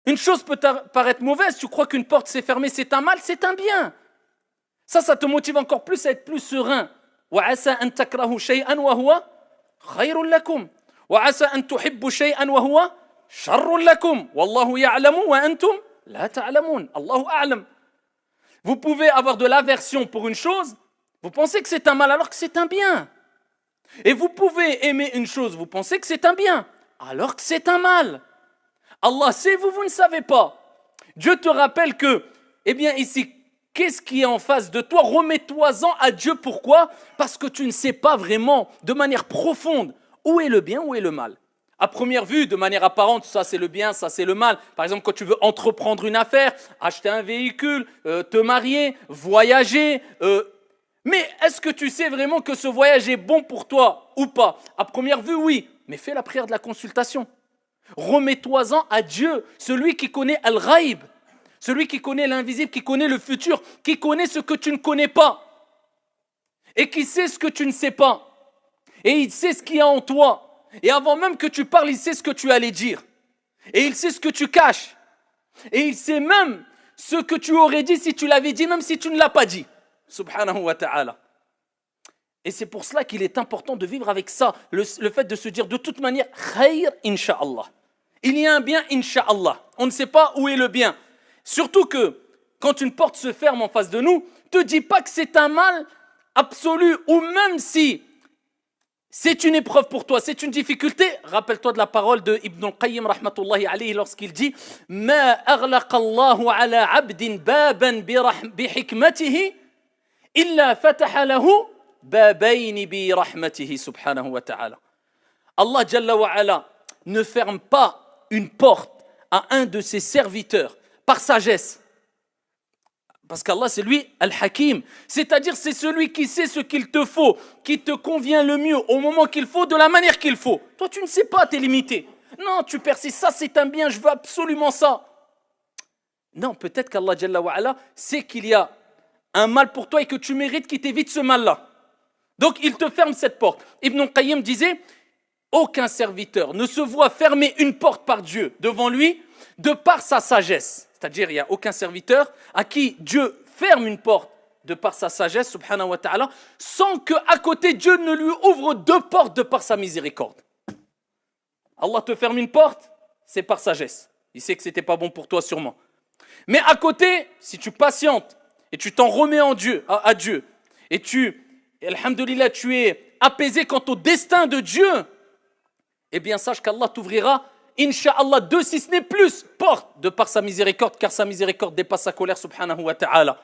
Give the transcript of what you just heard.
Une chose peut paraître mauvaise, tu crois qu'une porte s'est fermée, c'est un mal, c'est un bien. Ça te motive encore plus à être plus serein. وَعَسَىٰ أَن تَكْرَهُوا شَيْئًا وَهُوَ خَيْرٌ لَكُمْ وَعَسَىٰ أَن تُحِبُّوا شَيْئًا وَهُوَ شَرٌّ لَكُمْ وَاللَّهُ يَعْلَمُ وَأَنْتُمْ لَا تَعْلَمُونَ Allahu a'lam. Vous pouvez avoir de l'aversion pour une chose, vous pensez que c'est un mal alors que c'est un bien. Et vous pouvez aimer une chose, vous pensez que c'est un bien alors que c'est un mal. Allah sait, vous ne savez pas. Dieu te rappelle que, eh bien ici, qu'est-ce qui est en face de toi? Remets-toi-en à Dieu. Pourquoi? Parce que tu ne sais pas vraiment, de manière profonde, où est le bien, où est le mal. À première vue, de manière apparente, ça c'est le bien, ça c'est le mal. Par exemple, quand tu veux entreprendre une affaire, acheter un véhicule, te marier, voyager. Mais est-ce que tu sais vraiment que ce voyage est bon pour toi ou pas? À première vue, oui. Mais fais la prière de la consultation. Remets-toi-en à Dieu, celui qui connaît Al-Ghaib, celui qui connaît l'invisible, qui connaît le futur, qui connaît ce que tu ne connais pas et qui sait ce que tu ne sais pas. Et il sait ce qu'il y a en toi. Et avant même que tu parles, il sait ce que tu allais dire. Et il sait ce que tu caches. Et il sait même ce que tu aurais dit si tu l'avais dit, même si tu ne l'as pas dit. Subhanahu wa ta'ala. Et c'est pour cela qu'il est important de vivre avec ça, le fait de se dire de toute manière, khayr, insha'Allah. Il y a un bien, insha'Allah. On ne sait pas où est le bien. Surtout que, quand une porte se ferme en face de nous, ne te dis pas que c'est un mal absolu, ou même si c'est une épreuve pour toi, c'est une difficulté. Rappelle-toi de la parole de Ibn al-Qayyim, rahmatullahi alayhi, lorsqu'il dit « Ma aghlaqa Allahu ala abdin baban bihikmatihi, illa fataha lahu babayni bi rahmatihi subhanahu wa ta'ala. » Allah Jalla wa ala ne ferme pas une porte à un de ses serviteurs par sagesse. Parce qu'Allah, c'est lui, Al-Hakim. C'est-à-dire, c'est celui qui sait ce qu'il te faut, qui te convient le mieux, au moment qu'il faut, de la manière qu'il faut. Toi, tu ne sais pas, tu es limité. Non, tu persistes, ça c'est un bien, je veux absolument ça. Non, peut-être qu'Allah Jalla wa ala sait qu'il y a un mal pour toi et que tu mérites qu'il t'évite ce mal-là. Donc, il te ferme cette porte. Ibn Qayyim disait, aucun serviteur ne se voit fermer une porte par Dieu devant lui de par sa sagesse. C'est-à-dire, il n'y a aucun serviteur à qui Dieu ferme une porte de par sa sagesse, subhanahu wa ta'ala, sans qu'à côté Dieu ne lui ouvre deux portes de par sa miséricorde. Allah te ferme une porte, c'est par sagesse. Il sait que ce n'était pas bon pour toi sûrement. Mais à côté, si tu patientes et tu t'en remets en Dieu, à Dieu, et alhamdoulilah, tu es apaisé quant au destin de Dieu, eh bien sache qu'Allah t'ouvrira, Inch'Allah, deux si ce n'est plus, porte de par sa miséricorde, car sa miséricorde dépasse sa colère, subhanahu wa ta'ala.